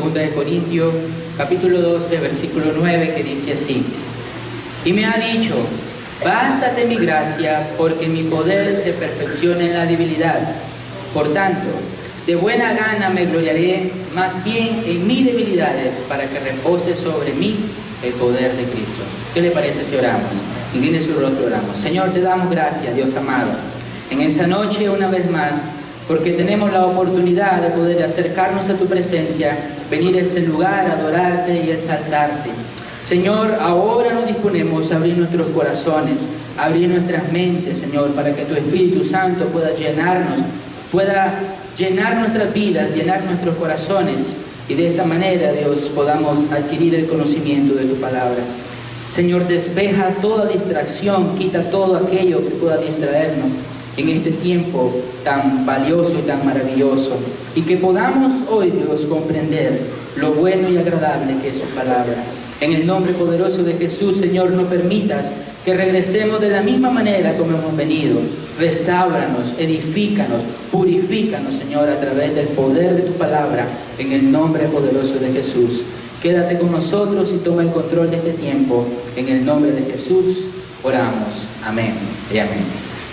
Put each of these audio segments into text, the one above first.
2 Corintios, capítulo 12, versículo 9, que dice así: y me ha dicho, bástate mi gracia, porque mi poder se perfecciona en la debilidad. Por tanto, de buena gana me gloriaré más bien en mis debilidades, para que repose sobre mí el poder de Cristo. ¿Qué le parece si oramos? Incline su rostro, oramos. Señor, te damos gracias, Dios amado, en esa noche una vez más, porque tenemos la oportunidad de poder acercarnos a tu presencia, venir a ese lugar, adorarte y exaltarte. Señor, ahora nos disponemos a abrir nuestros corazones, a abrir nuestras mentes, Señor, para que tu Espíritu Santo pueda llenarnos, pueda llenar nuestras vidas, llenar nuestros corazones, y de esta manera, Dios, podamos adquirir el conocimiento de tu palabra. Señor, despeja toda distracción, quita todo aquello que pueda distraernos en este tiempo tan valioso y tan maravilloso, y que podamos hoy, Dios, comprender lo bueno y agradable que es su palabra. En el nombre poderoso de Jesús, Señor, no permitas que regresemos de la misma manera como hemos venido. Restáuranos, edifícanos, purifícanos, Señor, a través del poder de tu palabra, en el nombre poderoso de Jesús. Quédate con nosotros y toma el control de este tiempo. En el nombre de Jesús oramos. Amén y amén.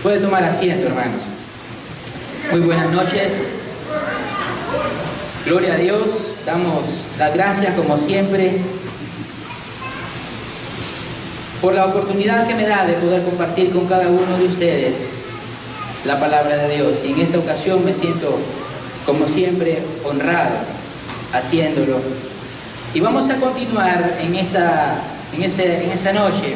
Puede tomar asiento, hermanos. Muy buenas noches. Gloria a Dios. Damos las gracias, como siempre, por la oportunidad que me da de poder compartir con cada uno de ustedes la palabra de Dios. Y en esta ocasión me siento, como siempre, honrado haciéndolo. Y vamos a continuar en esa noche,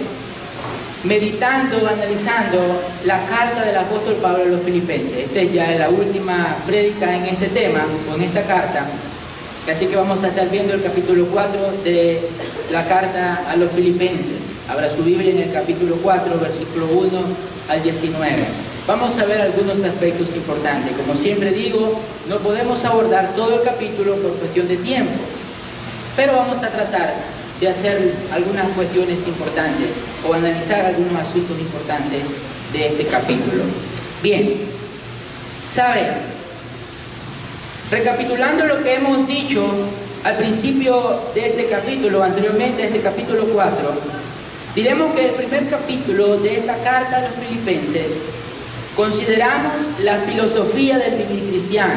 meditando, analizando la carta del apóstol Pablo a los Filipenses. Esta es ya la última prédica en este tema, con esta carta. Así que vamos a estar viendo el capítulo 4 de la carta a los Filipenses. Abra su Biblia en el capítulo 4, versículo 1 al 19. Vamos a ver algunos aspectos importantes. Como siempre digo, no podemos abordar todo el capítulo por cuestión de tiempo, pero vamos a tratar de hacer algunas cuestiones importantes o analizar algunos asuntos importantes de este capítulo. Bien, ¿saben? Recapitulando lo que hemos dicho al principio de este capítulo, anteriormente a este capítulo 4, diremos que el primer capítulo de esta carta a los Filipenses consideramos la filosofía del vivir cristiano.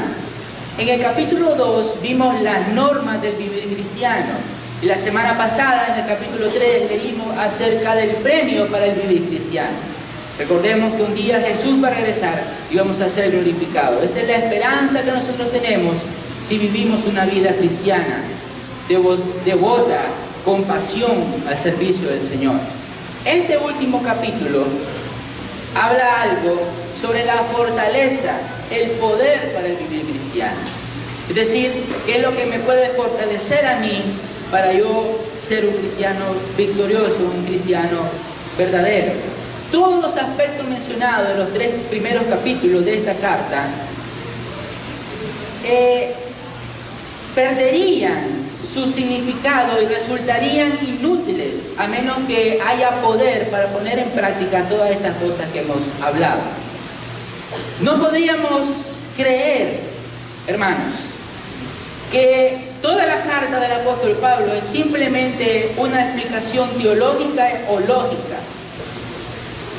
En el capítulo 2 vimos las normas del vivir cristiano. Y la semana pasada, en el capítulo 3, leímos acerca del premio para el vivir cristiano. Recordemos que un día Jesús va a regresar y vamos a ser glorificados. Esa es la esperanza que nosotros tenemos si vivimos una vida cristiana, devota, con pasión al servicio del Señor. Este último capítulo habla algo sobre la fortaleza, el poder para el vivir cristiano. Es decir, qué es lo que me puede fortalecer a mí para yo ser un cristiano victorioso, un cristiano verdadero. Todos los aspectos mencionados en los 3 primeros capítulos de esta carta perderían su significado y resultarían inútiles a menos que haya poder para poner en práctica todas estas cosas que hemos hablado. No podríamos creer, hermanos, que toda la carta del apóstol Pablo es simplemente una explicación teológica o lógica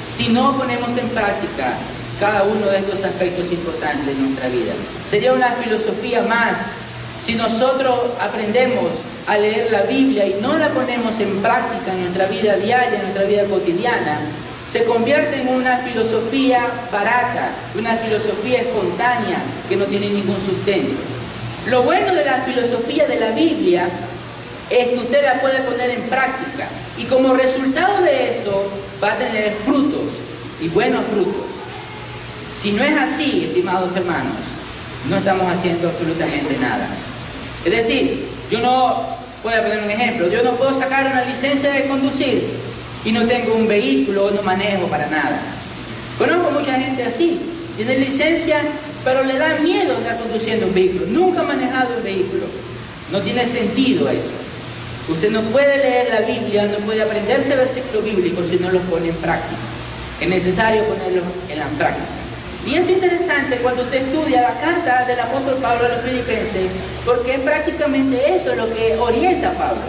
si no ponemos en práctica cada uno de estos aspectos importantes de nuestra vida. Sería una filosofía más. Si nosotros aprendemos a leer la Biblia y no la ponemos en práctica en nuestra vida diaria, en nuestra vida cotidiana, se convierte en una filosofía barata, una filosofía espontánea que no tiene ningún sustento. Lo bueno de la filosofía de la Biblia es que usted la puede poner en práctica y como resultado de eso va a tener frutos y buenos frutos. Si no es así, estimados hermanos, no estamos haciendo absolutamente nada. Es decir, yo no, voy a poner un ejemplo, yo no puedo sacar una licencia de conducir y no tengo un vehículo, no manejo para nada. Conozco mucha gente así, tiene licencia, pero le da miedo andar conduciendo un vehículo. Nunca ha manejado un vehículo. No tiene sentido eso. Usted no puede leer la Biblia, no puede aprenderse versículos bíblicos si no los pone en práctica. Es necesario ponerlos en la práctica. Y es interesante cuando usted estudia la carta del apóstol Pablo a los filipenses, porque es prácticamente eso lo que orienta a Pablo.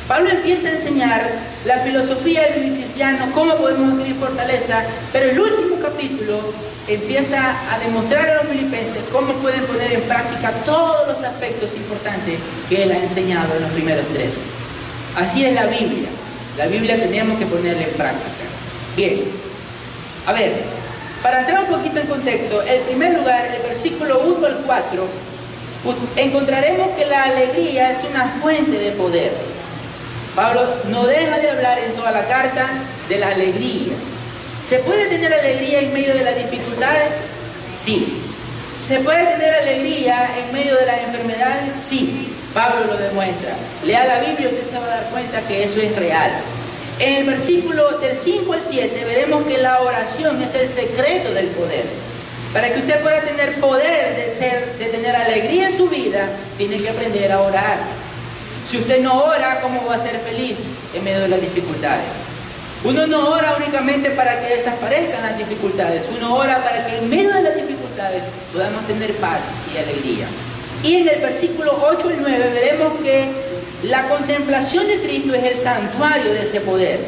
Pablo empieza a enseñar la filosofía del vivir cristiano, cómo podemos adquirir fortaleza, pero el último capítulo empieza a demostrar a los filipenses cómo pueden poner en práctica todos los aspectos importantes que él ha enseñado en los primeros 3. Así es la Biblia. La Biblia tenemos que ponerla en práctica. Bien, a ver, para entrar un poquito en contexto, en primer lugar, el versículo 1 al 4, encontraremos que la alegría es una fuente de poder. Pablo no deja de hablar en toda la carta de la alegría. ¿Se puede tener alegría en medio de las dificultades? Sí. ¿Se puede tener alegría en medio de las enfermedades? Sí. Pablo lo demuestra. Lea la Biblia y usted se va a dar cuenta que eso es real. En el versículo del 5 al 7 veremos que la oración es el secreto del poder. Para que usted pueda tener poder de tener alegría en su vida, tiene que aprender a orar. Si usted no ora, ¿cómo va a ser feliz en medio de las dificultades? Uno no ora únicamente para que desaparezcan las dificultades. Uno ora para que en medio de las dificultades podamos tener paz y alegría. Y en el versículo 8 y 9 veremos que la contemplación de Cristo es el santuario de ese poder.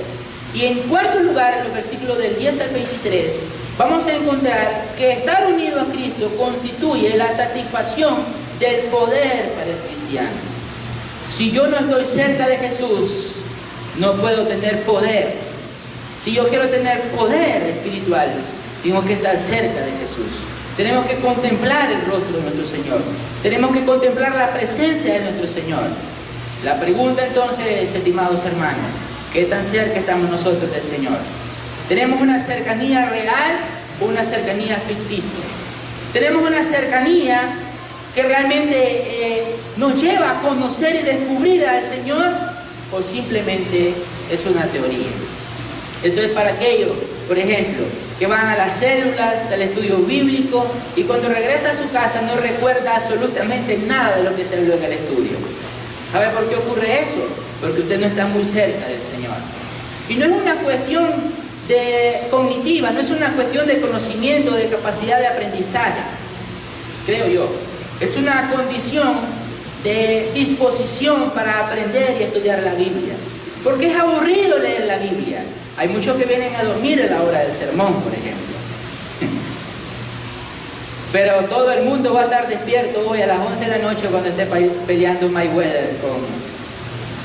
Y en cuarto lugar, en los versículos del 10 al 23, vamos a encontrar que estar unido a Cristo constituye la satisfacción del poder para el cristiano. Si yo no estoy cerca de Jesús, no puedo tener poder. Si yo quiero tener poder espiritual, tengo que estar cerca de Jesús. Tenemos que contemplar el rostro de nuestro Señor. Tenemos que contemplar la presencia de nuestro Señor. La pregunta entonces, estimados hermanos, ¿qué tan cerca estamos nosotros del Señor? ¿Tenemos una cercanía real o una cercanía ficticia? ¿Tenemos una cercanía que realmente nos lleva a conocer y descubrir al Señor, o simplemente es una teoría? Entonces, para aquellos, por ejemplo, que van a las células, al estudio bíblico, y cuando regresa a su casa no recuerda absolutamente nada de lo que se habló en el estudio. ¿Sabe por qué ocurre eso? Porque usted no está muy cerca del Señor. Y no es una cuestión cognitiva, no es una cuestión de conocimiento, de capacidad de aprendizaje, creo yo. Es una condición de disposición para aprender y estudiar la Biblia. Porque es aburrido leer la Biblia. Hay muchos que vienen a dormir a la hora del sermón, por ejemplo. Pero todo el mundo va a estar despierto hoy a las 11 de la noche cuando esté peleando Mayweather con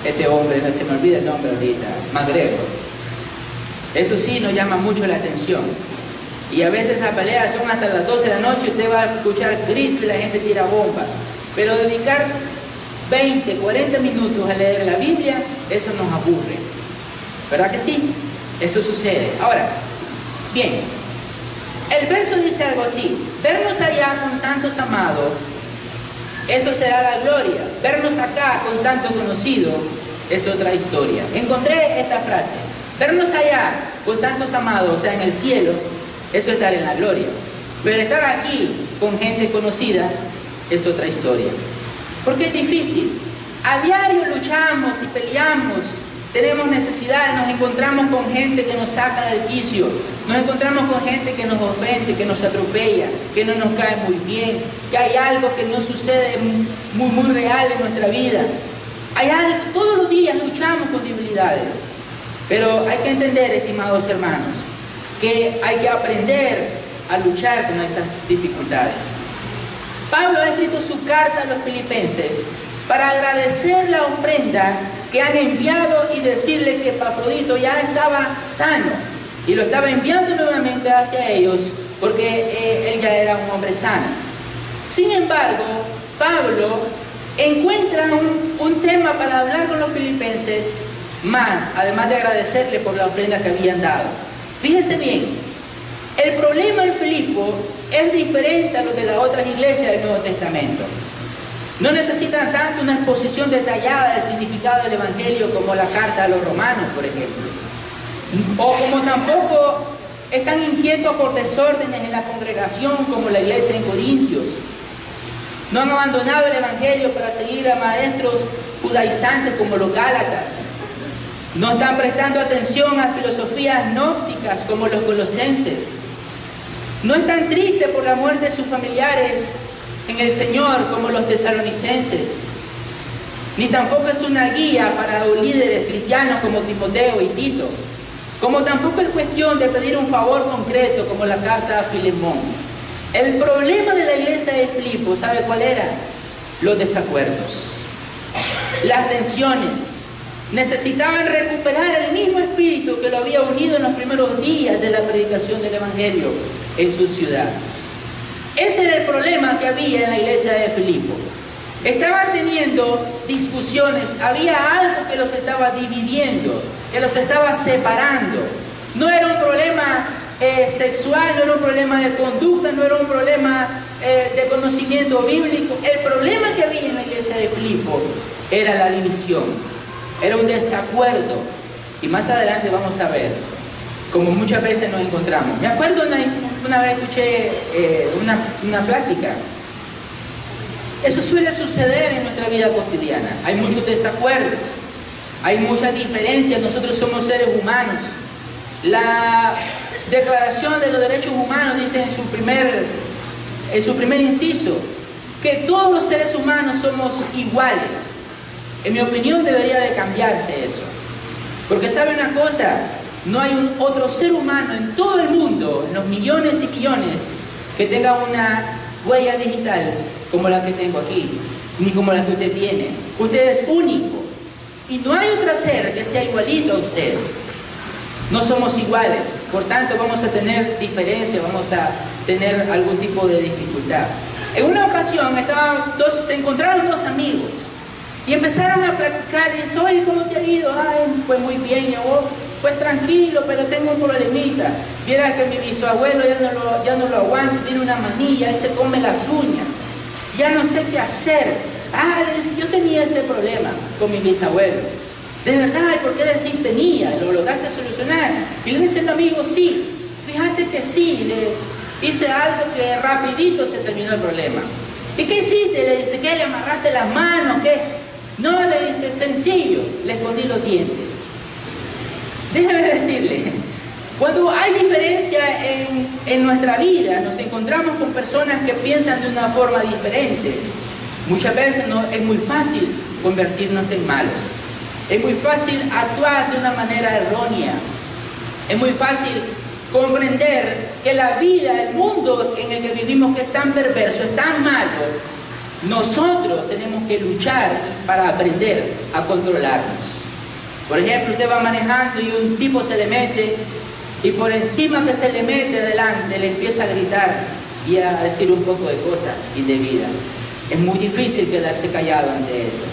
este hombre, no se me olvida el nombre ahorita, McGregor. Eso sí nos llama mucho la atención. Y a veces las peleas son hasta las 12 de la noche, usted va a escuchar gritos y la gente tira bomba. Pero dedicar 20, 40 minutos a leer la Biblia, eso nos aburre. ¿Verdad que sí? Eso sucede. Ahora, bien, el verso dice algo así: vernos allá con santos amados, eso será la gloria. Vernos acá con santos conocidos es otra historia. Encontré esta frase: vernos allá con santos amados, o sea, en el cielo, eso es estar en la gloria. Pero estar aquí con gente conocida es otra historia. Porque es difícil. A diario luchamos y peleamos. Tenemos necesidades, nos encontramos con gente que nos saca del quicio, nos encontramos con gente que nos ofende, que nos atropella, que no nos cae muy bien, que hay algo que no sucede muy real en nuestra vida. Hay algo, todos los días luchamos con debilidades, pero hay que entender, estimados hermanos, que hay que aprender a luchar con esas dificultades. Pablo ha escrito su carta a los filipenses para agradecer la ofrenda que han enviado y decirle que Epafrodito ya estaba sano y lo estaba enviando nuevamente hacia ellos porque él ya era un hombre sano. Sin embargo, Pablo encuentra un tema para hablar con los filipenses más, además de agradecerle por la ofrenda que habían dado. Fíjense bien, el problema en Filipo es diferente a lo de las otras iglesias del Nuevo Testamento. No necesitan tanto una exposición detallada del significado del Evangelio como la carta a los romanos, por ejemplo. O como tampoco están inquietos por desórdenes en la congregación como la iglesia en Corintios. No han abandonado el Evangelio para seguir a maestros judaizantes como los Gálatas. No están prestando atención a filosofías gnósticas como los colosenses. No están tristes por la muerte de sus familiares en el Señor como los tesalonicenses, ni tampoco es una guía para los líderes cristianos como Timoteo y Tito, como tampoco es cuestión de pedir un favor concreto como la carta a Filemón. El problema de la iglesia de Filipo, ¿sabe cuál era? Los desacuerdos, las tensiones. Necesitaban recuperar el mismo espíritu que lo había unido en los primeros días de la predicación del Evangelio en su ciudad. Ese era el problema que había en la iglesia de Filipo. Estaban teniendo discusiones, había algo que los estaba dividiendo, que los estaba separando. No era un problema sexual, no era un problema de conducta, no era un problema de conocimiento bíblico. El problema que había en la iglesia de Filipo era la división, era un desacuerdo. Y más adelante vamos a ver, como muchas veces nos encontramos. Me acuerdo una vez escuché una plática. Eso suele suceder en nuestra vida cotidiana. Hay muchos desacuerdos, hay muchas diferencias. Nosotros somos seres humanos. La Declaración de los Derechos Humanos dice en su primer inciso que todos los seres humanos somos iguales. En mi opinión debería de cambiarse eso. Porque ¿sabe una cosa? No hay otro ser humano en todo el mundo, en los millones y millones, que tenga una huella digital como la que tengo aquí, ni como la que usted tiene. Usted es único. Y no hay otro ser que sea igualito a usted. No somos iguales. Por tanto, vamos a tener diferencias, vamos a tener algún tipo de dificultad. En una ocasión se encontraron dos amigos y empezaron a platicar y dice, oye, ¿cómo te ha ido? Ay, pues muy bien, yo, pues tranquilo, pero tengo un problemita. Viera que mi bisabuelo ya no lo aguanto, tiene una manilla, él se come las uñas. Ya no sé qué hacer. Yo tenía ese problema con mi bisabuelo. De verdad, ¿y por qué decir tenía? ¿Lo lograste solucionar? Y le dice el amigo, sí, fíjate que sí, le hice algo que rapidito se terminó el problema. ¿Y qué hiciste? Le dice, ¿qué? ¿Le amarraste las manos? ¿Qué? No, le dice, sencillo, le escondí los dientes. Déjeme decirle, cuando hay diferencia en nuestra vida, nos encontramos con personas que piensan de una forma diferente. Muchas veces es muy fácil convertirnos en malos. Es muy fácil actuar de una manera errónea. Es muy fácil comprender que la vida, el mundo en el que vivimos, que es tan perverso, es tan malo. Nosotros tenemos que luchar para aprender a controlarnos. Por ejemplo, usted va manejando y un tipo se le mete y por encima que se le mete adelante le empieza a gritar y a decir un poco de cosas indebidas. Es muy difícil quedarse callado ante eso.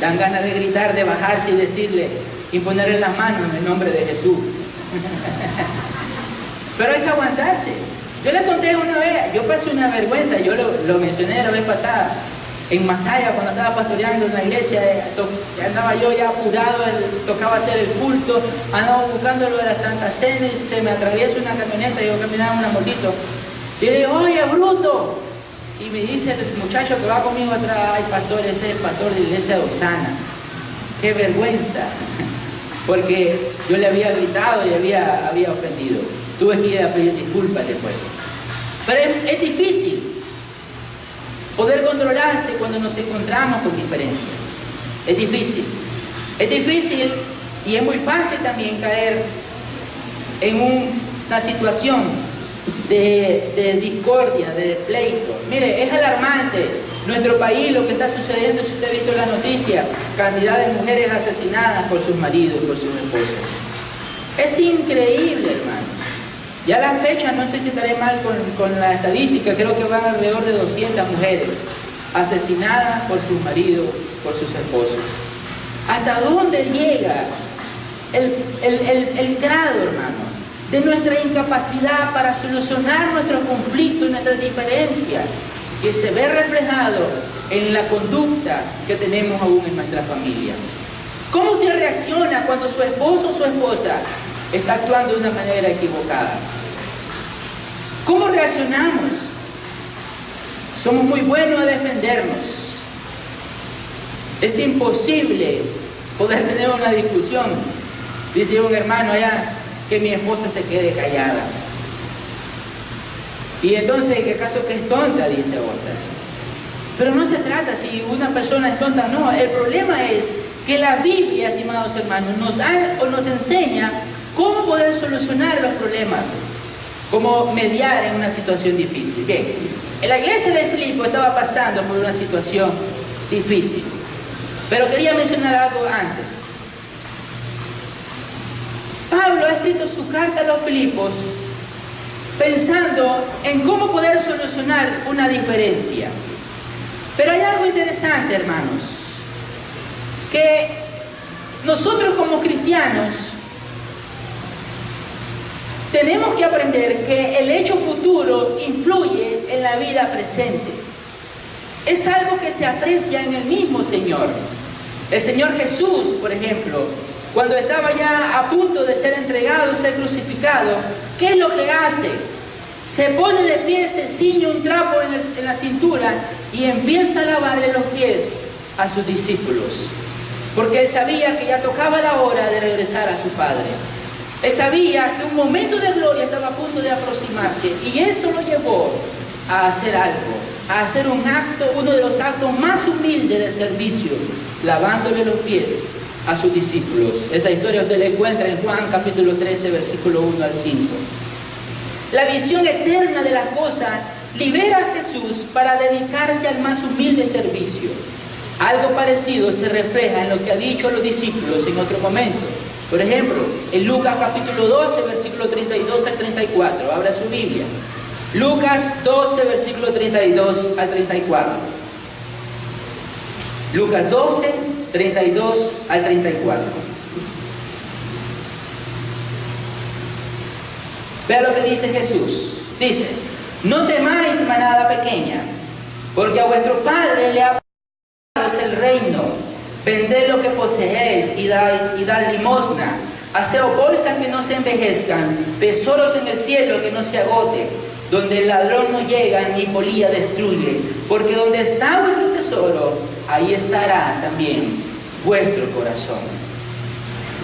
Dan ganas de gritar, de bajarse y decirle y ponerle las manos en el nombre de Jesús. Pero hay que aguantarse. Yo le conté una vez, yo pasé una vergüenza, yo lo mencioné la vez pasada, en Masaya, cuando estaba pastoreando en la iglesia, andaba yo ya apurado, tocaba hacer el culto, andaba buscando lo de la Santa Cena y se me atraviesa una camioneta, yo caminaba en una motito, y le digo, oye, bruto. Y me dice el muchacho que va conmigo atrás, ay pastor, ese es el pastor de la iglesia de Osana. ¡Qué vergüenza! Porque yo le había gritado y había ofendido. Tuve que ir a pedir disculpas después. Pero es difícil poder controlarse cuando nos encontramos con diferencias. Es difícil. Es difícil y es muy fácil también caer en una situación de discordia, de pleito. Mire, es alarmante nuestro país, lo que está sucediendo. Si usted ha visto las noticias, cantidad de mujeres asesinadas por sus maridos, por sus esposos. Es increíble, hermano. Ya la fecha, no sé si estaré mal con la estadística, creo que van alrededor de 200 mujeres asesinadas por sus maridos, por sus esposos. ¿Hasta dónde llega el grado, hermano, de nuestra incapacidad para solucionar nuestros conflictos y nuestras diferencias, que se ve reflejado en la conducta que tenemos aún en nuestra familia? ¿Cómo usted reacciona cuando su esposo o su esposa está actuando de una manera equivocada? ¿Cómo reaccionamos? Somos muy buenos a defendernos. Es imposible poder tener una discusión. Dice un hermano allá, que mi esposa se quede callada. Y entonces, ¿qué acaso que es tonta? Dice otra. Pero no se trata si una persona es tonta, no. El problema es que la Biblia, estimados hermanos, nos enseña cómo poder solucionar los problemas, cómo mediar en una situación difícil. Bien, en la iglesia de Filipo estaba pasando por una situación difícil, pero quería mencionar algo antes. Pablo ha escrito su carta a los Filipos pensando en cómo poder solucionar una diferencia. Pero hay algo interesante, hermanos, que nosotros como cristianos tenemos que aprender que el hecho futuro influye en la vida presente. Es algo que se aprecia en el mismo Señor. El Señor Jesús, por ejemplo, cuando estaba ya a punto de ser entregado y ser crucificado, ¿qué es lo que hace? Se pone de pie, se ciñe un trapo en la cintura y empieza a lavarle los pies a sus discípulos. Porque él sabía que ya tocaba la hora de regresar a su Padre. Él sabía que un momento de gloria estaba a punto de aproximarse y eso lo llevó a hacer algo, a hacer un acto, uno de los actos más humildes de servicio, lavándole los pies a sus discípulos. Esa historia usted la encuentra en Juan capítulo 13, versículo 1 al 5. La visión eterna de las cosas libera a Jesús para dedicarse al más humilde servicio. Algo parecido se refleja en lo que ha dicho a los discípulos en otro momento. Por ejemplo, en Lucas capítulo 12, versículo 32 al 34. Abra su Biblia. Lucas 12, versículo 32 al 34. Lucas 12, 32 al 34. Vea lo que dice Jesús. Dice: no temáis, manada pequeña, porque a vuestro Padre le ha dado el reino. Vended lo que poseéis y dad limosna. Haced bolsas que no se envejezcan, tesoros en el cielo que no se agoten, donde el ladrón no llega ni polilla destruye. Porque donde está vuestro tesoro, ahí estará también vuestro corazón.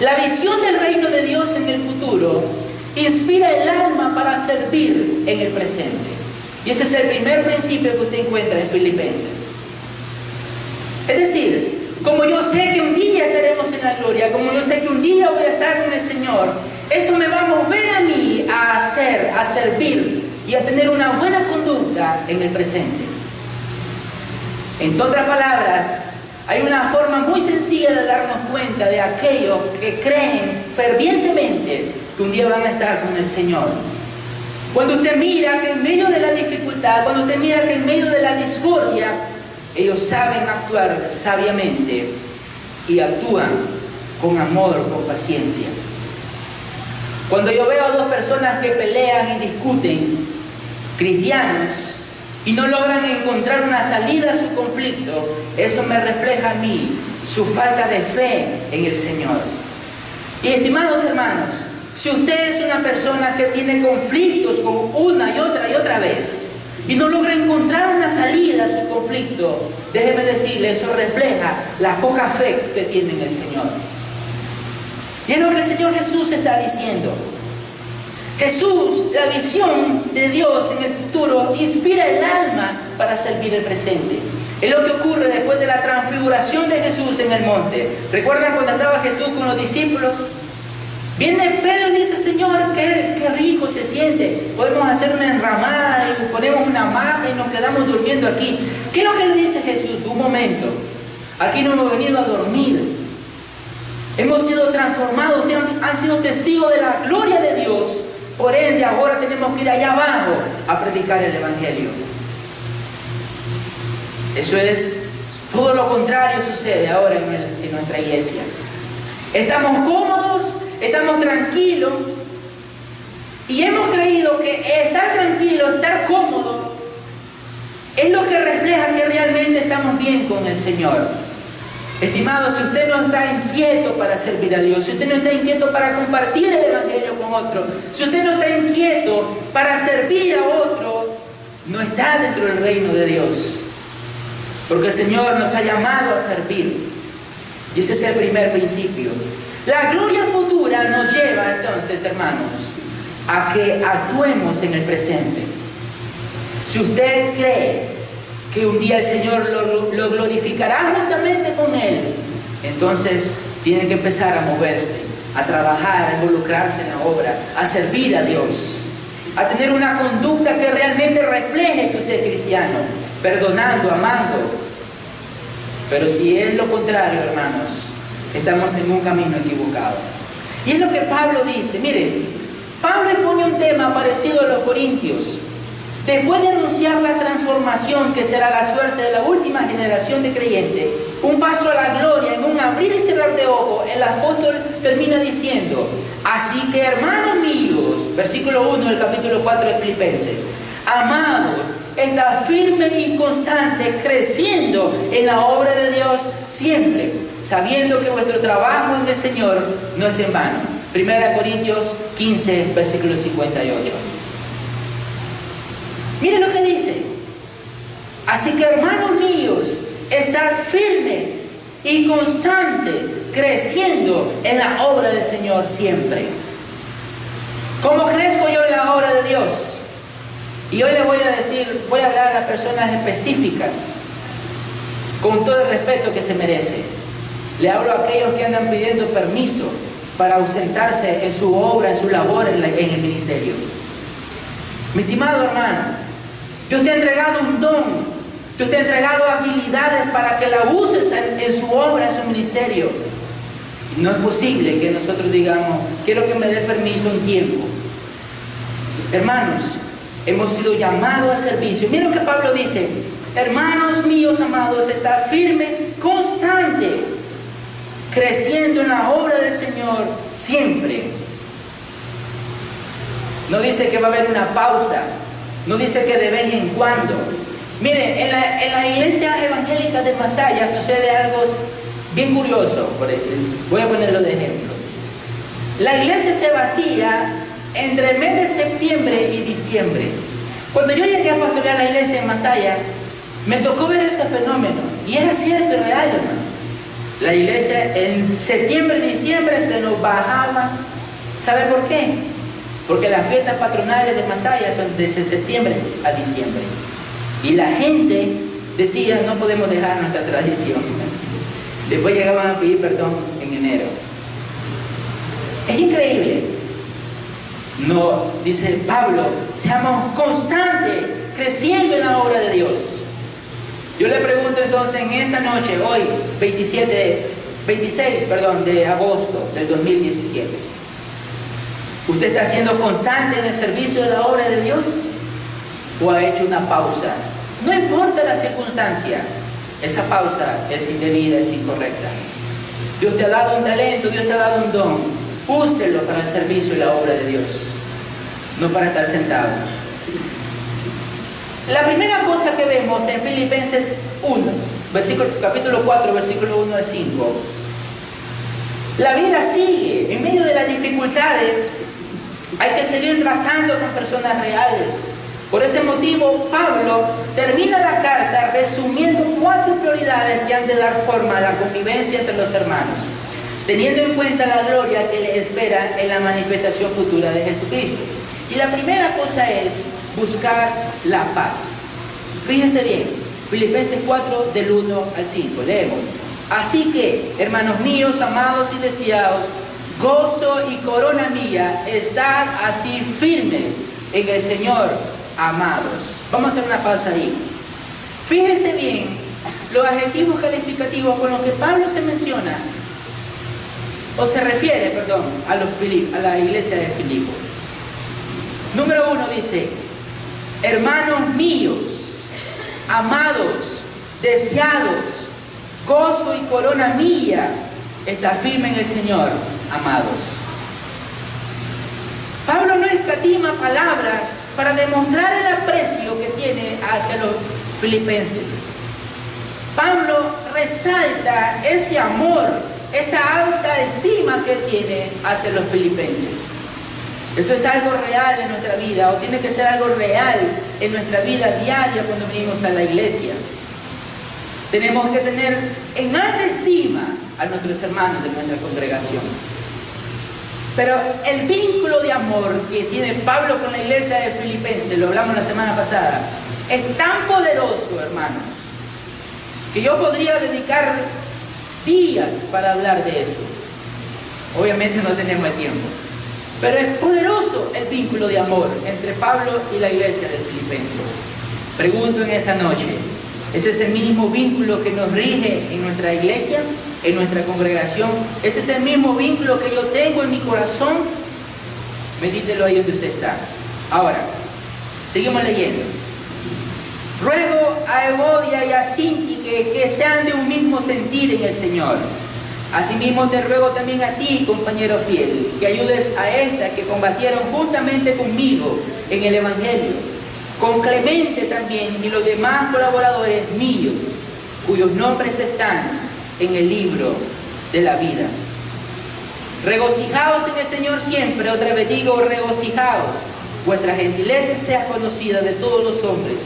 La visión del reino de Dios en el futuro inspira el alma para servir en el presente. Y ese es el primer principio que usted encuentra en Filipenses. Es decir, como yo sé que un día estaremos en la gloria, como yo sé que un día voy a estar con el Señor, eso me va a mover a mí a hacer, a servir y a tener una buena conducta en el presente. En otras palabras, hay una forma muy sencilla de darnos cuenta de aquellos que creen fervientemente que un día van a estar con el Señor. Cuando usted mira que en medio de la dificultad, cuando usted mira que en medio de la discordia, ellos saben actuar sabiamente y actúan con amor, con paciencia. Cuando yo veo a dos personas que pelean y discuten, cristianos, y no logran encontrar una salida a su conflicto, eso me refleja a mí su falta de fe en el Señor. Y estimados hermanos, si usted es una persona que tiene conflictos con una y otra vez, y no logra encontrar una salida a su conflicto, déjeme decirle, eso refleja la poca fe que usted tiene en el Señor. Y es lo que el Señor Jesús está diciendo. Jesús, la visión de Dios en el futuro, inspira el alma para servir el presente. Es lo que ocurre después de la transfiguración de Jesús en el monte. ¿Recuerdan cuando estaba Jesús con los discípulos? Viene Pedro y dice: Señor, qué rico se siente. Podemos hacer una enramada y ponemos una hamaca y nos quedamos durmiendo aquí. ¿Qué es lo que le dice Jesús? Un momento. Aquí no hemos venido a dormir. Hemos sido transformados. Ustedes han sido testigos de la gloria de Dios. Por ende, ahora tenemos que ir allá abajo a predicar el Evangelio. Eso es, todo lo contrario sucede ahora en nuestra iglesia. Estamos cómodos, estamos tranquilos y hemos creído que estar tranquilo, estar cómodo, es lo que refleja que realmente estamos bien con el Señor. Estimado, si usted no está inquieto para servir a Dios, si usted no está inquieto para compartir el Evangelio con otro, si usted no está inquieto para servir a otro, no está dentro del reino de Dios. Porque el Señor nos ha llamado a servir. Y ese es el primer principio. La gloria futura nos lleva entonces, hermanos, a que actuemos en el presente. Si usted cree que un día el Señor lo glorificará juntamente con Él, entonces tiene que empezar a moverse, a trabajar, a involucrarse en la obra, a servir a Dios, a tener una conducta que realmente refleje que usted es cristiano, perdonando, amando. Pero si es lo contrario, hermanos, estamos en un camino equivocado. Y es lo que Pablo dice. Miren, Pablo pone un tema parecido a los corintios. Después de anunciar la transformación que será la suerte de la última generación de creyentes, un paso a la gloria en un abrir y cerrar de ojos, el apóstol termina diciendo: así que, hermanos míos, versículo 1 del capítulo 4 de Filipenses, amados, estad firmes y constantes, creciendo en la obra de Dios siempre, sabiendo que vuestro trabajo en el Señor no es en vano. 1 Corintios 15, versículo 58. Miren lo que dice: así que, hermanos míos, estad firmes y constantes, creciendo en la obra del Señor siempre. ¿Cómo crezco yo en la obra de Dios? Y hoy les voy a hablar a personas específicas, con todo el respeto que se merece. Le hablo a aquellos que andan pidiendo permiso para ausentarse en su obra, en su labor en el ministerio. Mi estimado hermano, Dios te ha entregado un don, Dios te ha entregado habilidades para que la uses en su obra, en su ministerio. No es posible que nosotros digamos: quiero que me dé permiso un tiempo. Hermanos, hemos sido llamados al servicio. Miren lo que Pablo dice: hermanos míos amados, está firme, constante, creciendo en la obra del Señor siempre. No dice que va a haber una pausa, no dice que de vez en cuando. Miren, en la iglesia evangélica de Masaya sucede algo bien curioso. Voy a ponerlo de ejemplo. La iglesia se vacía entre el mes de septiembre y diciembre. Cuando yo llegué a pastorear la iglesia en Masaya, me tocó ver ese fenómeno. Y era cierto, real, hermano. La iglesia en septiembre y diciembre se nos bajaba. ¿Sabe por qué? Porque las fiestas patronales de Masaya son desde septiembre a diciembre. Y la gente decía: no podemos dejar nuestra tradición. Después llegaban a pedir perdón en enero. Es increíble. No, dice Pablo, seamos constantes, creciendo en la obra de Dios. Yo le pregunto entonces, en esa noche, hoy, 26 de agosto del 2017, ¿usted está siendo constante en el servicio de la obra de Dios? ¿O ha hecho una pausa? No importa la circunstancia, esa pausa es indebida, es incorrecta. Dios te ha dado un talento, Dios te ha dado un don. Úselo para el servicio y la obra de Dios, no para estar sentado. La primera cosa que vemos en Filipenses 1, capítulo 4, versículo 1 al 5. La vida sigue. En medio de las dificultades hay que seguir tratando con personas reales. Por ese motivo, Pablo termina la carta resumiendo 4 prioridades que han de dar forma a la convivencia entre los hermanos, teniendo en cuenta la gloria que les espera en la manifestación futura de Jesucristo. Y la primera cosa es buscar la paz. Fíjense bien, Filipenses 4 del 1 al 5, leemos: así que, hermanos míos, amados y deseados, gozo y corona mía, estad así firmes en el Señor, amados. Vamos a hacer una pausa ahí. Fíjense bien los adjetivos calificativos con los que Pablo se menciona, o se refiere, perdón, a la iglesia de Filipo. Número 1 dice: hermanos míos, amados, deseados, gozo y corona mía, está firme en el Señor, amados. Pablo no escatima palabras para demostrar el aprecio que tiene hacia los filipenses. Pablo resalta ese amor, esa alta estima que tiene hacia los filipenses. Eso es algo real en nuestra vida, o tiene que ser algo real en nuestra vida diaria cuando venimos a la iglesia. Tenemos que tener en alta estima a nuestros hermanos de nuestra congregación. Pero el vínculo de amor que tiene Pablo con la iglesia de Filipenses, lo hablamos la semana pasada, es tan poderoso, hermanos, que yo podría dedicar días para hablar de eso. Obviamente no tenemos el tiempo. Pero es poderoso el vínculo de amor entre Pablo y la iglesia de Filipenses. Pregunto en esa noche, ¿es ese mismo vínculo que nos rige en nuestra iglesia, en nuestra congregación? ¿Es ese mismo vínculo que yo tengo en mi corazón? Medítelo ahí donde usted está. Ahora, seguimos leyendo. Ruego a Evodia y a Síntique que sean de un mismo sentir en el Señor. Asimismo te ruego también a ti, compañero fiel, que ayudes a estas que combatieron juntamente conmigo en el Evangelio, con Clemente también y los demás colaboradores míos, cuyos nombres están en el libro de la vida. Regocijaos en el Señor siempre, otra vez digo, regocijaos. Vuestra gentileza sea conocida de todos los hombres.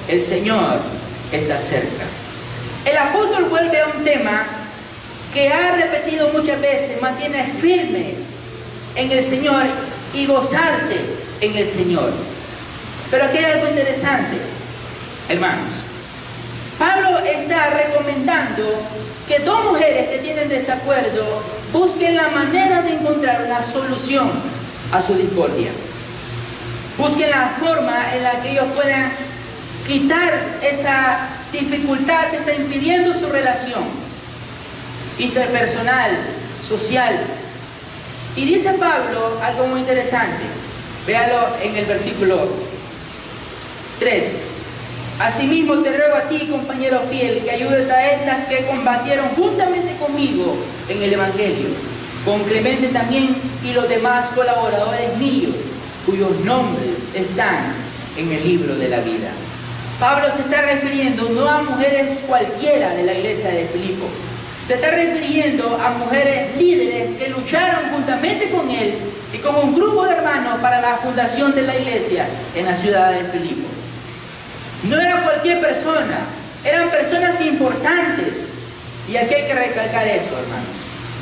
El Señor está cerca. El apóstol vuelve a un tema que ha repetido muchas veces: mantiene firme en el Señor y gozarse en el Señor. Pero aquí hay algo interesante, hermanos. Pablo está recomendando que dos mujeres que tienen desacuerdo busquen la manera de encontrar una solución a su discordia. Busquen la forma en la que ellos puedan quitar esa dificultad que está impidiendo su relación interpersonal, social. Y dice Pablo algo muy interesante. Véalo en el versículo 3. Asimismo te ruego a ti, compañero fiel, que ayudes a estas que combatieron juntamente conmigo en el Evangelio, con Clemente también y los demás colaboradores míos, cuyos nombres están en el libro de la vida. Pablo se está refiriendo no a mujeres cualquiera de la iglesia de Filipo. Se está refiriendo a mujeres líderes que lucharon juntamente con él y con un grupo de hermanos para la fundación de la iglesia en la ciudad de Filipo. No era cualquier persona, eran personas importantes. Y aquí hay que recalcar eso, hermanos.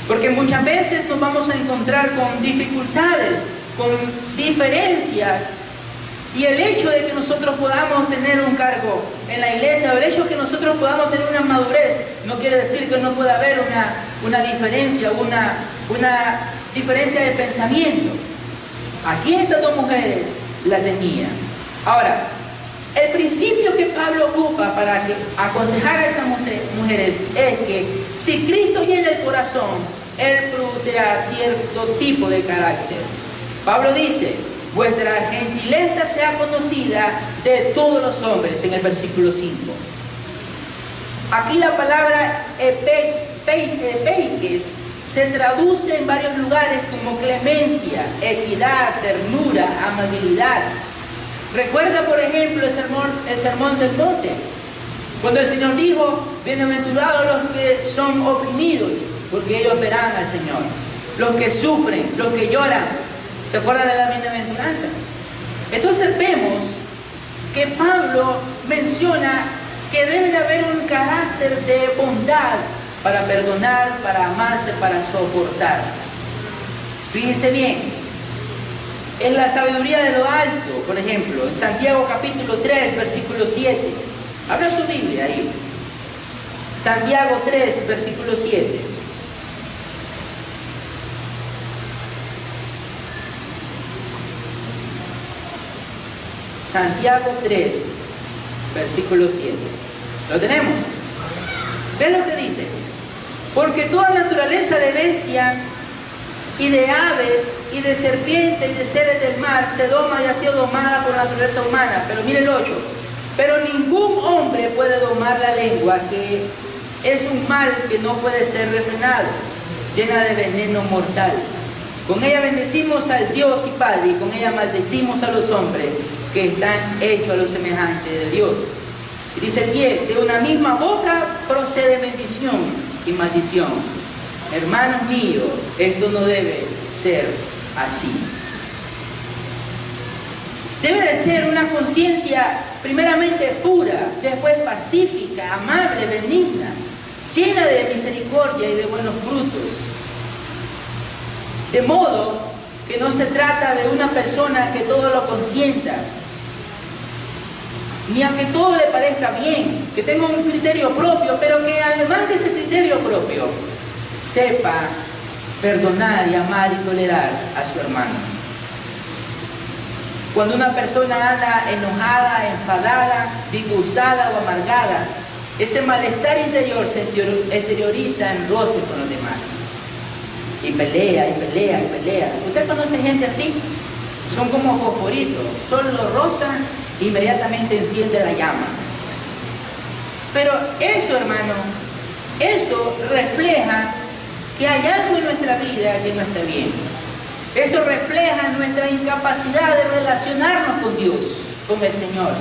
Porque muchas veces nos vamos a encontrar con dificultades, con diferencias. Y el hecho de que nosotros podamos tener un cargo en la iglesia, o el hecho de que nosotros podamos tener una madurez, no quiere decir que no pueda haber una diferencia, una diferencia de pensamiento. Aquí estas dos mujeres la tenían. Ahora, el principio que Pablo ocupa para aconsejar a estas mujeres es que si Cristo llena el corazón, Él producirá cierto tipo de carácter. Pablo dice: vuestra gentileza sea conocida de todos los hombres, en el versículo 5. Aquí la palabra epeikes se traduce en varios lugares como clemencia, equidad, ternura, amabilidad. Recuerda, por ejemplo, el sermón del monte, cuando el Señor dijo: bienaventurados los que son oprimidos, porque ellos verán al Señor. Los que sufren, los que lloran. ¿Se acuerdan de la bienaventuranza? Entonces vemos que Pablo menciona que debe de haber un carácter de bondad para perdonar, para amarse, para soportar. Fíjense bien, en la sabiduría de lo alto, por ejemplo, en Santiago capítulo 3, versículo 7. Abra su Biblia ahí. Santiago 3, versículo 7. Santiago 3, versículo 7. ¿Lo tenemos? Vean lo que dice: porque toda naturaleza de bestia y de aves y de serpientes y de seres del mar se doma y ha sido domada por la naturaleza humana. Pero mire el 8. Pero ningún hombre puede domar la lengua, que es un mal que no puede ser refrenado, llena de veneno mortal. Con ella bendecimos al Dios y Padre, y con ella maldecimos a los hombres que están hechos a los semejantes de Dios. Y dice el 10: de una misma boca procede bendición y maldición. Hermanos míos, esto no debe ser así. Debe de ser una conciencia primeramente pura, después pacífica, amable, benigna, llena de misericordia y de buenos frutos. De modo que no se trata de una persona que todo lo consienta, ni aunque todo le parezca bien, que tenga un criterio propio, pero que además de ese criterio propio, sepa perdonar y amar y tolerar a su hermano. Cuando una persona anda enojada, enfadada, disgustada o amargada, ese malestar interior se exterioriza en roce con los demás. Y pelea, y pelea, y pelea. ¿Usted conoce gente así? Son como fosforitos, solo lo rozan, inmediatamente enciende la llama. Pero eso, hermano, eso refleja que hay algo en nuestra vida que no está bien. Eso refleja nuestra incapacidad de relacionarnos con Dios, con el Señor.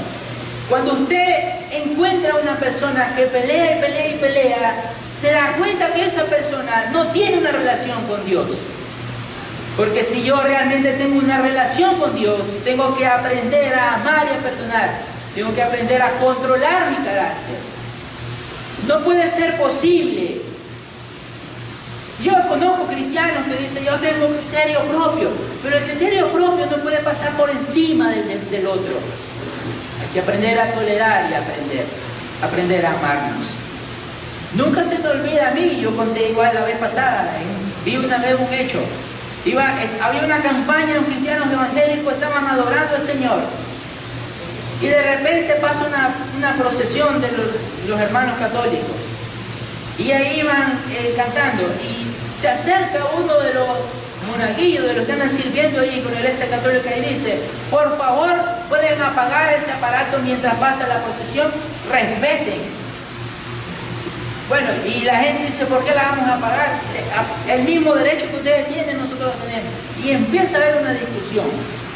Cuando usted encuentra a una persona que pelea y pelea y pelea, se da cuenta que esa persona no tiene una relación con Dios. Porque si yo realmente tengo una relación con Dios, tengo que aprender a amar y a perdonar. Tengo que aprender a controlar mi carácter. No puede ser posible. Yo conozco cristianos que dicen, yo tengo criterio propio, pero el criterio propio no puede pasar por encima del otro. Hay que aprender a tolerar y aprender a amarnos. Nunca se me olvida a mí, yo conté igual la vez pasada, vi una vez un hecho. Había una campaña, los cristianos evangélicos estaban adorando al Señor. Y de repente pasa una procesión de los hermanos católicos. Y ahí iban cantando. Y se acerca uno de los monaguillos, de los que andan sirviendo ahí con la iglesia católica, y dice: por favor, pueden apagar ese aparato mientras pasa la procesión, respeten. Bueno, y la gente dice: ¿por qué la vamos a apagar? El mismo derecho que ustedes tienen, nosotros lo tenemos. Y empieza a haber una discusión.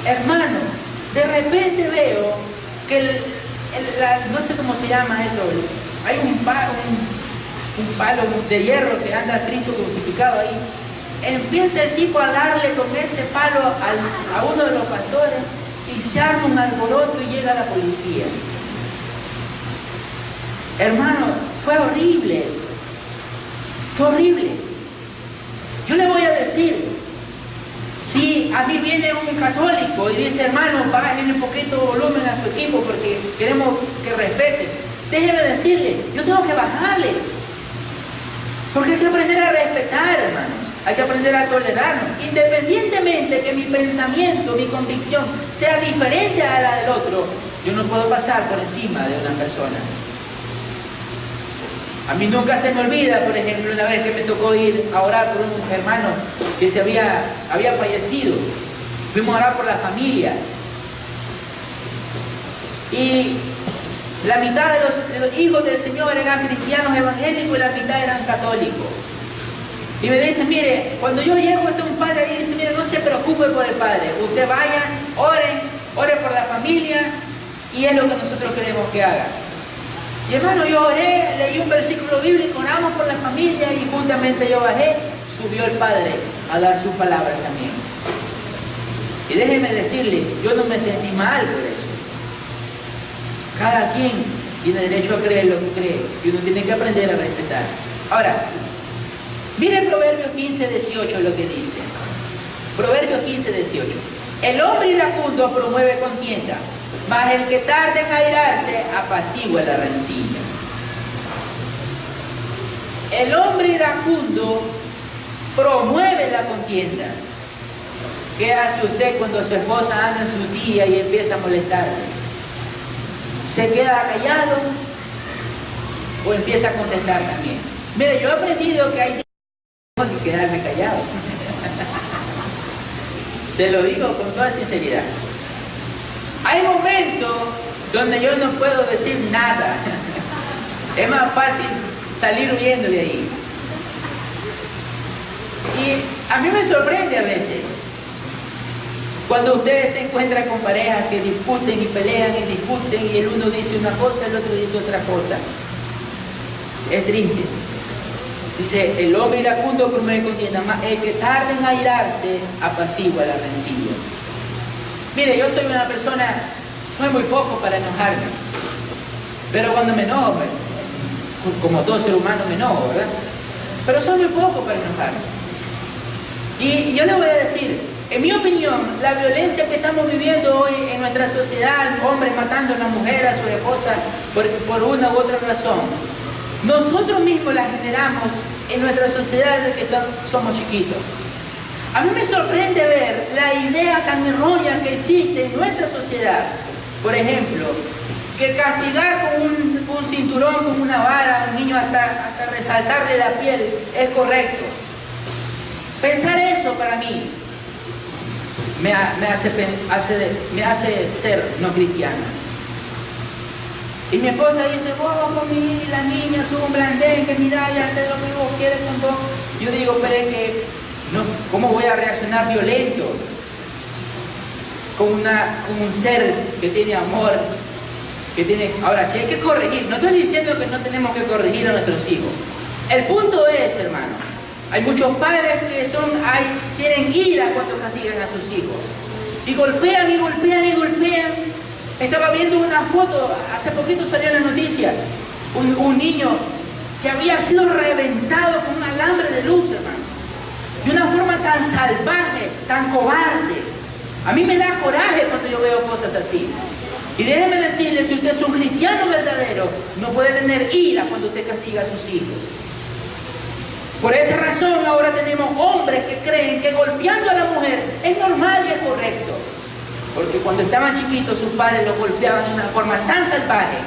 Hermano, de repente veo que no sé cómo se llama eso, hay un palo de hierro que anda Cristo crucificado ahí. Empieza el tipo a darle con ese palo a uno de los pastores y se arma un alboroto y llega la policía. Hermano, fue horrible eso. Fue horrible. Yo le voy a decir, si a mí viene un católico y dice: hermano, bájenle un poquito de volumen a su equipo porque queremos que respeten, déjeme decirle, yo tengo que bajarle. Porque hay que aprender a respetar, hermanos. Hay que aprender a tolerarnos. Independientemente que mi pensamiento, mi convicción sea diferente a la del otro, yo no puedo pasar por encima de una persona. A mí nunca se me olvida, por ejemplo, una vez que me tocó ir a orar por un hermano que había fallecido. Fuimos a orar por la familia. Y la mitad de los hijos del Señor eran cristianos evangélicos y la mitad eran católicos. Y me dicen: mire, cuando yo llego, está un padre ahí y dice: mire, no se preocupe por el padre. Usted vaya, ore por la familia, y es lo que nosotros queremos que haga. Y hermano, yo oré, leí un versículo bíblico, oramos por la familia, y juntamente yo bajé, subió el padre a dar sus palabras también. Y déjeme decirle, yo no me sentí mal por eso. Cada quien tiene derecho a creer lo que cree, y uno tiene que aprender a respetar. Ahora, miren Proverbios 15:18 lo que dice. Proverbios 15:18. El hombre iracundo promueve contienda, mas el que tarda en airarse apacigua la rencilla. El hombre iracundo promueve las contiendas. ¿Qué hace usted cuando su esposa anda en su día y empieza a molestarle? ¿Se queda callado o empieza a contestar también? Mire, yo he aprendido que hay días que tengo que quedarme callado. Se lo digo con toda sinceridad. Hay momentos donde yo no puedo decir nada. Es más fácil salir huyendo de ahí. Y a mí me sorprende a veces cuando ustedes se encuentran con parejas que discuten y pelean y discuten, y el uno dice una cosa, el otro dice otra cosa. Es triste. Dice: el hombre iracundo promueve contienda, mas el que tarda en airarse apacigua la rencilla. Mire, yo soy una persona, soy muy poco para enojarme, pero cuando me enojo, como todo ser humano me enojo, ¿verdad? Pero soy muy poco para enojarme. Y yo le voy a decir, En mi opinión, la violencia que estamos viviendo hoy en nuestra sociedad, hombres matando a una mujer, a su esposa, por una u otra razón, nosotros mismos la generamos en nuestra sociedad desde que somos chiquitos. A mí me sorprende ver la idea tan errónea que existe en nuestra sociedad. Por ejemplo, que castigar con un cinturón, con una vara a un niño hasta resaltarle la piel es correcto. Pensar eso para mí me hace ser no cristiano. Y mi esposa dice, vos conmigo, la niña sube un blandén, que mira, y hace lo que vos quieres con vos. Yo digo, pero es que, no, ¿cómo voy a reaccionar violento con un ser que tiene amor? Ahora, si hay que corregir, no estoy diciendo que no tenemos que corregir a nuestros hijos. El punto es, hermano, hay muchos padres que tienen ira cuando castigan a sus hijos. Y golpean, y golpean, y golpean. Estaba viendo una foto, hace poquito salió en la noticia, un niño que había sido reventado con un alambre de luz, hermano. De una forma tan salvaje, tan cobarde. A mí me da coraje cuando yo veo cosas así. Y déjeme decirle, si usted es un cristiano verdadero, no puede tener ira cuando usted castiga a sus hijos. Por esa razón ahora tenemos hombres que creen que golpeando a la mujer es normal y es correcto. Porque cuando estaban chiquitos sus padres los golpeaban de una forma tan salvaje.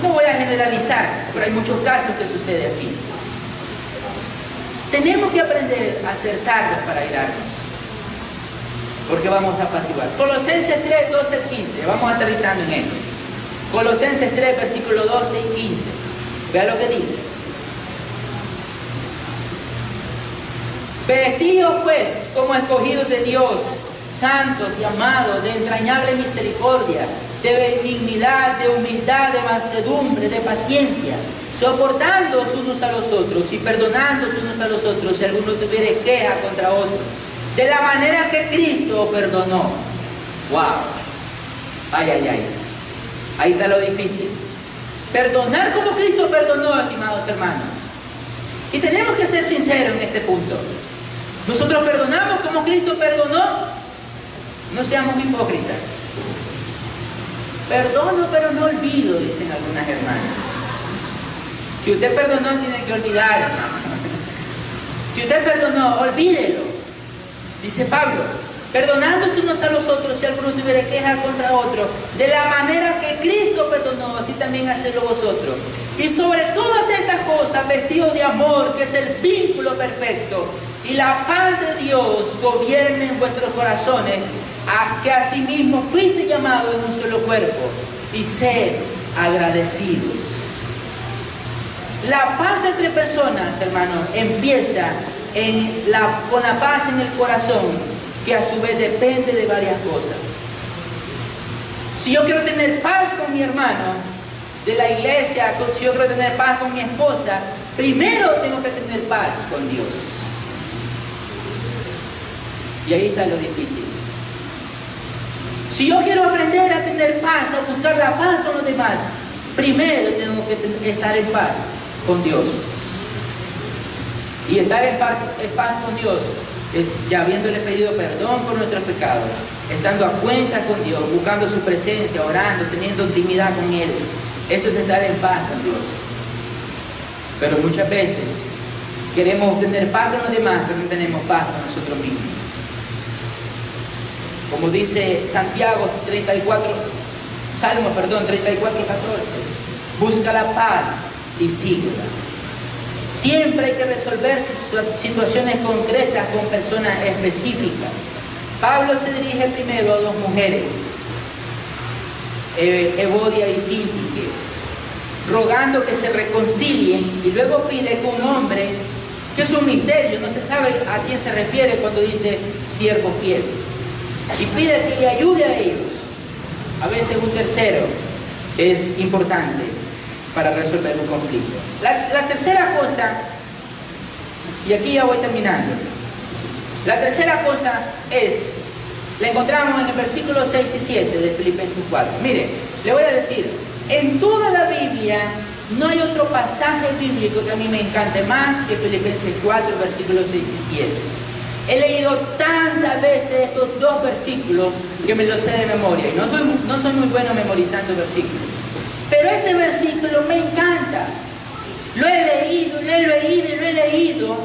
No voy a generalizar, pero hay muchos casos que sucede así. Tenemos que aprender a ser tardos para airarnos. Porque vamos a apaciguar. Colosenses 3, 12 y 15. Vamos aterrizando en esto. Colosenses 3, versículos 12 y 15. Vea lo que dice. Vestidos pues como escogidos de Dios, santos y amados, de entrañable misericordia, de benignidad, de humildad, de mansedumbre, de paciencia, soportándoos unos a los otros y perdonándoos unos a los otros si alguno tuviere queja contra otro, de la manera que Cristo perdonó. ¡Wow! ¡Ay, ay, ay! Ahí está lo difícil. Perdonar como Cristo perdonó, estimados hermanos. Y tenemos que ser sinceros en este punto. Nosotros perdonamos como Cristo perdonó. No seamos hipócritas. Perdono pero no olvido, dicen algunas hermanas. Si usted perdonó, tiene que olvidar, hermano. Si usted perdonó, olvídelo. Dice Pablo, perdonándose unos a los otros si alguno tuviera queja contra otro, de la manera que Cristo perdonó, así también hacedlo vosotros. Y sobre todas estas cosas, vestidos de amor, que es el vínculo perfecto, y la paz de Dios gobierne en vuestros corazones, que asimismo fuiste llamados en un solo cuerpo, y sed agradecidos. La paz entre personas, hermanos, empieza con la paz en el corazón, que a su vez depende de varias cosas. Si yo quiero tener paz con mi hermano de la iglesia, si yo quiero tener paz con mi esposa, primero tengo que tener paz con Dios. Y ahí está lo difícil. Si yo quiero aprender a tener paz, a buscar la paz con los demás, primero tengo que estar en paz con Dios. Y estar en paz con Dios es ya habiéndole pedido perdón por nuestros pecados, estando a cuenta con Dios, buscando su presencia, orando, teniendo intimidad con Él. Eso es estar en paz con Dios. Pero muchas veces queremos tener paz con los demás, pero no tenemos paz con nosotros mismos. Como dice Santiago 34:14, busca la paz y síguela. Siempre hay que resolver situaciones concretas con personas específicas. Pablo se dirige primero a dos mujeres, Evodia y Síntique, rogando que se reconcilien, y luego pide que un hombre, que es un misterio, no se sabe a quién se refiere cuando dice siervo fiel, y pide que le ayude a ellos. A veces un tercero es importante para resolver un conflicto. La tercera cosa, y aquí ya voy terminando, la tercera cosa la encontramos en el versículo 6 y 7 de Filipenses 4. Mire, le voy a decir, en toda la Biblia no hay otro pasaje bíblico que a mí me encante más que Filipenses 4, versículos 6 y 7. He leído tantas veces estos dos versículos que me los sé de memoria. Y no soy muy bueno memorizando versículos. Pero este versículo me encanta. Lo he leído, lo he leído.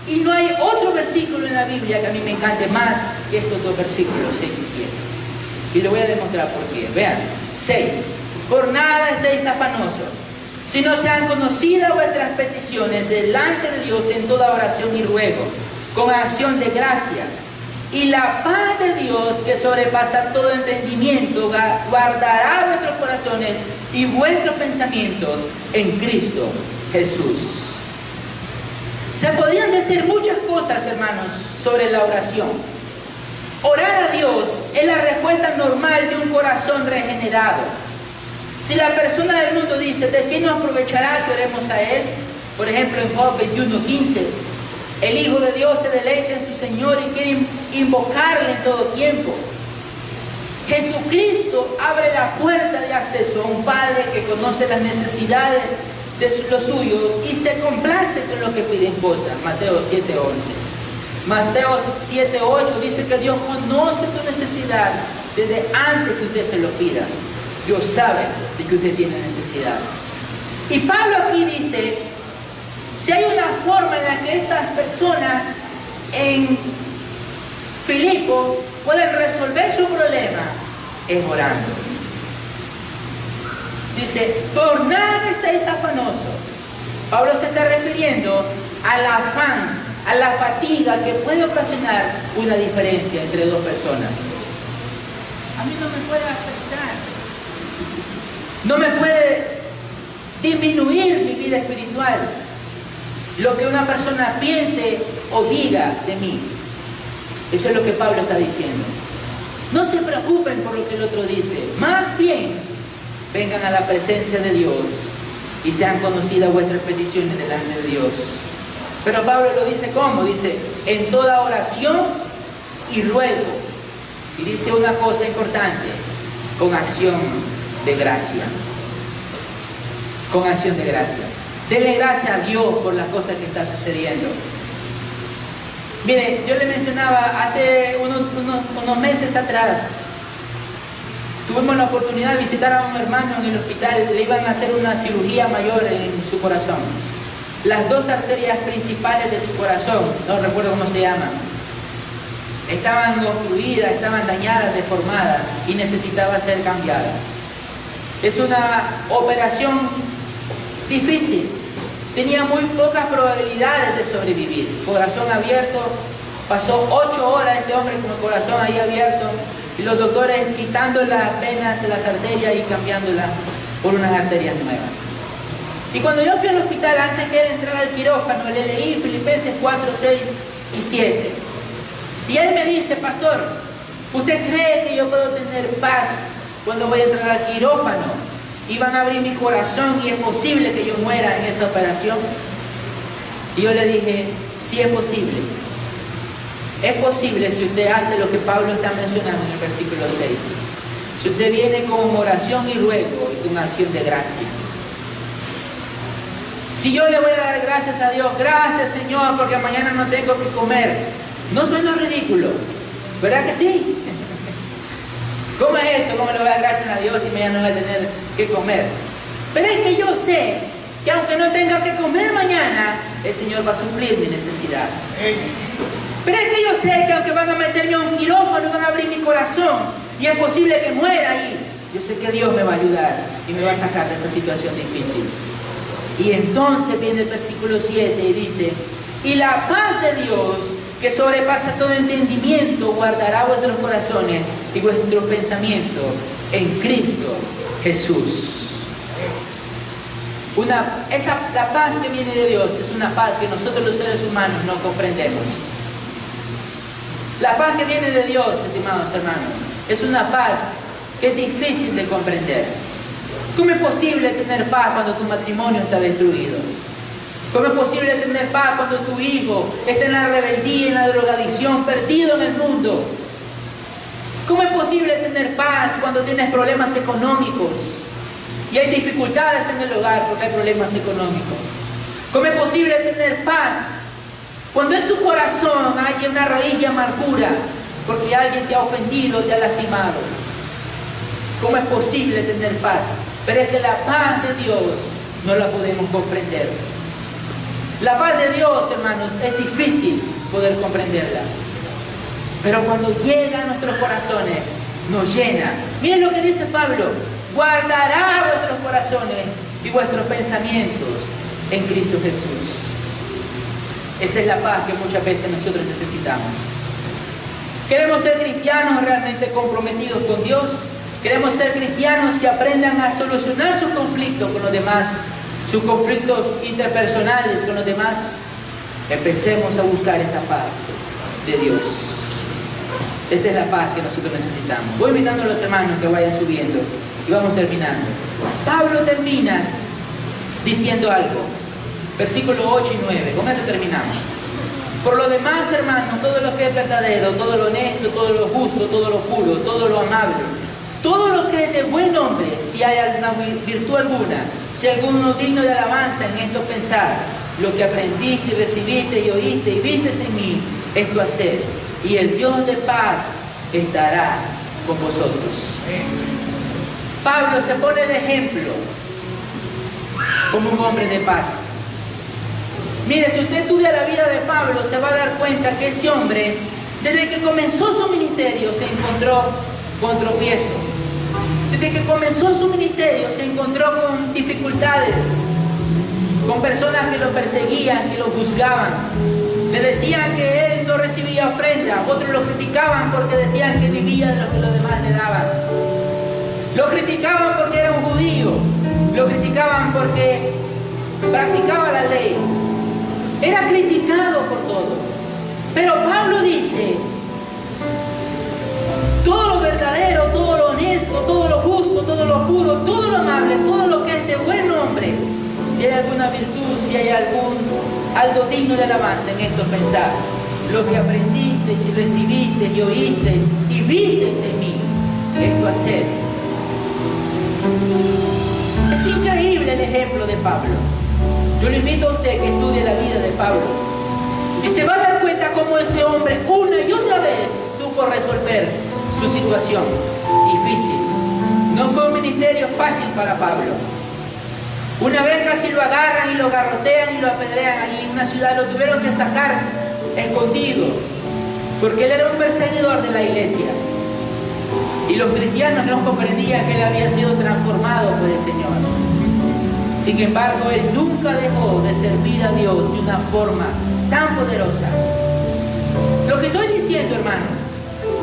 Y no hay otro versículo en la Biblia que a mí me encante más que estos dos versículos, 6 y 7. Y le voy a demostrar por qué. Vean, 6. Por nada estéis afanosos, sino sean conocidas vuestras peticiones delante de Dios en toda oración y ruego, con acción de gracia. Y la paz de Dios, que sobrepasa todo entendimiento, guardará vuestros corazones y vuestros pensamientos en Cristo Jesús. Se podrían decir muchas cosas, hermanos, sobre la oración. Orar a Dios es la respuesta normal de un corazón regenerado. Si la persona del mundo dice, ¿de qué nos aprovechará que oremos a Él? Por ejemplo, en Job 21:15, el Hijo de Dios se deleita en su Señor y quiere invocarle en todo tiempo. Jesucristo abre la puerta de acceso a un Padre que conoce las necesidades de los suyos y se complace con lo que piden cosas. Mateo 7:11. Mateo 7:8 dice que Dios conoce tu necesidad desde antes que usted se lo pida. Dios sabe de que usted tiene necesidad. Y Pablo aquí dice, si hay una forma en la que estas personas en Filipo pueden resolver su problema, es orando. Dice, por nada estáis afanosos. Pablo se está refiriendo al afán, a la fatiga que puede ocasionar una diferencia entre dos personas. A mí no me puede afectar. No me puede disminuir mi vida espiritual lo que una persona piense o diga de mí. Eso es lo que Pablo está diciendo. No se preocupen por lo que el otro dice. Más bien, vengan a la presencia de Dios y sean conocidas vuestras peticiones delante de Dios. Pero Pablo lo dice ¿cómo? Dice, en toda oración y ruego. Y dice una cosa importante, con acción de gracia. Con acción de gracia. Denle gracias a Dios por las cosas que están sucediendo. Mire, yo le mencionaba hace unos meses atrás, tuvimos la oportunidad de visitar a un hermano en el hospital. Le iban a hacer una cirugía mayor en su corazón. Las dos arterias principales de su corazón, no recuerdo cómo se llaman, estaban obstruidas, estaban dañadas, deformadas y necesitaba ser cambiada. Es una operación difícil. Tenía muy pocas probabilidades de sobrevivir. Corazón abierto, pasó 8 horas ese hombre con el corazón ahí abierto y los doctores quitando las venas, las arterias y cambiándolas por unas arterias nuevas. Y cuando yo fui al hospital, antes de entrar al quirófano, le leí Filipenses 4, 6 y 7. Y él me dice, pastor, ¿usted cree que yo puedo tener paz cuando voy a entrar al quirófano? Y van a abrir mi corazón y es posible que yo muera en esa operación. Y yo le dije, sí es posible. Es posible si usted hace lo que Pablo está mencionando en el versículo 6. Si usted viene con oración y ruego y con acción de gracia. Si yo le voy a dar gracias a Dios, gracias Señor, porque mañana no tengo que comer. No suena ridículo, ¿verdad que sí? ¿Cómo es eso? ¿Cómo le voy a dar gracias a Dios y mañana no voy a tener que comer? Pero es que yo sé que aunque no tenga que comer mañana, el Señor va a suplir mi necesidad. Pero es que yo sé que aunque van a meterme a un quirófano, van a abrir mi corazón y es posible que muera ahí, yo sé que Dios me va a ayudar y me va a sacar de esa situación difícil. Y entonces viene el versículo 7 y dice, y la paz de Dios, que sobrepasa todo entendimiento, guardará vuestros corazones y vuestros pensamientos en Cristo Jesús. La paz que viene de Dios es una paz que nosotros los seres humanos no comprendemos. La paz que viene de Dios, estimados hermanos, es una paz que es difícil de comprender. ¿Cómo es posible tener paz cuando tu matrimonio está destruido? ¿Cómo es posible tener paz cuando tu hijo está en la rebeldía, en la drogadicción, perdido en el mundo? ¿Cómo es posible tener paz cuando tienes problemas económicos y hay dificultades en el hogar porque hay problemas económicos? ¿Cómo es posible tener paz Cuando en tu corazón hay una raíz de amargura, porque alguien te ha ofendido, te ha lastimado, ¿cómo es posible tener paz? Pero es que la paz de Dios no la podemos comprender. La paz de Dios, hermanos, es difícil poder comprenderla. Pero cuando llega a nuestros corazones, nos llena. Miren lo que dice Pablo: guardará vuestros corazones y vuestros pensamientos en Cristo Jesús. Esa es la paz que muchas veces nosotros necesitamos. Queremos ser cristianos realmente comprometidos con Dios. Queremos ser cristianos que aprendan a solucionar sus conflictos con los demás, sus conflictos interpersonales con los demás. Empecemos a buscar esta paz de Dios. Esa es la paz que nosotros necesitamos. Voy invitando a los hermanos que vayan subiendo y vamos terminando. Pablo termina diciendo algo. Versículos 8 y 9. Con esto terminamos. Por lo demás, hermanos, todo lo que es verdadero, todo lo honesto, todo lo justo, todo lo puro, todo lo amable, todo lo que es de buen nombre, si hay alguna virtud alguna, si alguno digno de alabanza, en esto pensar. Lo que aprendiste y recibiste y oíste y vistes en mí, esto hacer. Y el Dios de paz estará con vosotros. Pablo se pone de ejemplo como un hombre de paz. Mire, si usted estudia la vida de Pablo, se va a dar cuenta que ese hombre, desde que comenzó su ministerio, se encontró con tropiezo. Desde que comenzó su ministerio, se encontró con dificultades, con personas que lo perseguían, que lo juzgaban. Le decían que él no recibía ofrenda, otros lo criticaban porque decían que vivía de lo que los demás le daban. Lo criticaban porque era un judío, lo criticaban porque practicaba la ley. Era criticado por todo. Pero Pablo dice: todo lo verdadero, todo lo honesto, todo lo justo, todo lo puro, todo lo amable, todo lo que es de buen nombre, si hay alguna virtud, si hay algo digno de alabanza, en esto pensar. Lo que aprendiste, si recibiste y oíste y visteis en mí, esto hacer. Es increíble el ejemplo de Pablo. Yo le invito a usted que estudie la vida de Pablo y se va a dar cuenta cómo ese hombre una y otra vez supo resolver su situación difícil. No fue un ministerio fácil para Pablo. Una vez casi lo agarran y lo garrotean y lo apedrean allí en una ciudad, lo tuvieron que sacar escondido porque él era un perseguidor de la iglesia y los cristianos no comprendían que él había sido transformado por el Señor. Sin embargo, él nunca dejó de servir a Dios de una forma tan poderosa. Lo que estoy diciendo, hermano,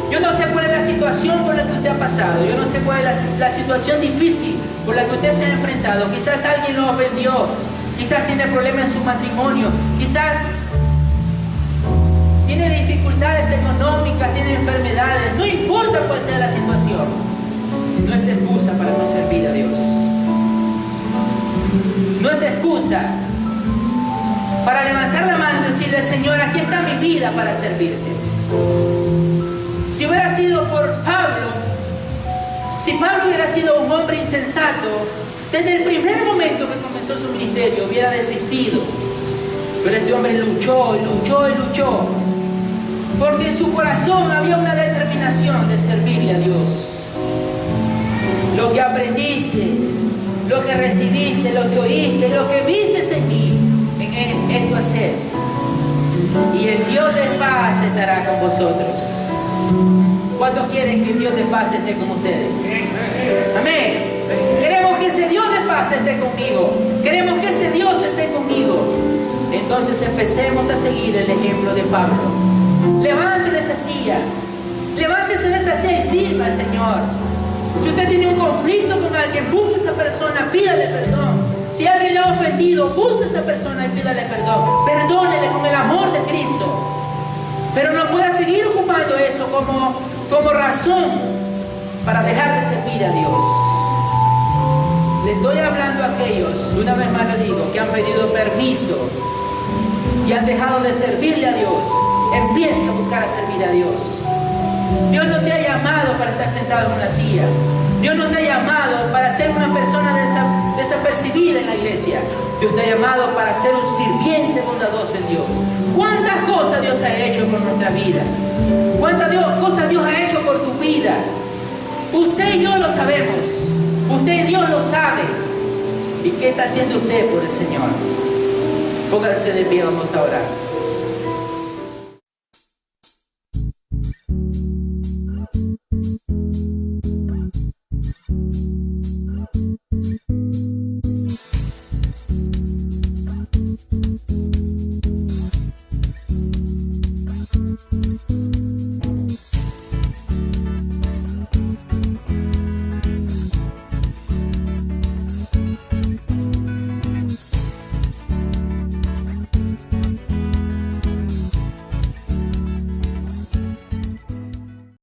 yo no sé cuál es la situación por la que usted ha pasado, yo no sé cuál es la situación difícil por la que usted se ha enfrentado. Quizás alguien lo ofendió, quizás tiene problemas en su matrimonio, quizás tiene dificultades económicas, tiene enfermedades. No importa cuál sea la situación, no es excusa para no servir a Dios. No es excusa para levantar la mano y decirle: Señor, aquí está mi vida para servirte. Si hubiera sido por Pablo, si Pablo hubiera sido un hombre insensato, desde el primer momento que comenzó su ministerio hubiera desistido. Pero este hombre luchó y luchó y luchó, porque en su corazón había una determinación de servirle a Dios. Lo que aprendiste, lo que recibiste, lo que oíste, lo que viste en mí, en esto hacer. Y el Dios de paz estará con vosotros. ¿Cuántos quieren que el Dios de paz esté con ustedes? Amén. Queremos que ese Dios de paz esté conmigo. Queremos que ese Dios esté conmigo. Entonces empecemos a seguir el ejemplo de Pablo. Levántese de esa silla. Levántese de esa silla y sirva al Señor. Si usted tiene un conflicto con alguien, busque a esa persona, pídale perdón. Si alguien le ha ofendido, busque a esa persona y pídale perdón. Perdónele con el amor de Cristo. Pero no pueda seguir ocupando eso como razón para dejar de servir a Dios. Le estoy hablando a aquellos, una vez más le digo, que han pedido permiso y han dejado de servirle a Dios. Empiece a buscar a servir a Dios. Dios no te ha llamado para estar sentado en una silla. Dios no te ha llamado para ser una persona de desapercibida en la iglesia. Dios te ha llamado para ser un sirviente bondadoso en Dios. ¿Cuántas cosas Dios ha hecho por nuestra vida? ¿Cuántas cosas Dios ha hecho por tu vida? Usted y yo lo sabemos. Usted y Dios lo sabe. ¿Y qué está haciendo usted por el Señor? Póngase de pie, vamos a orar.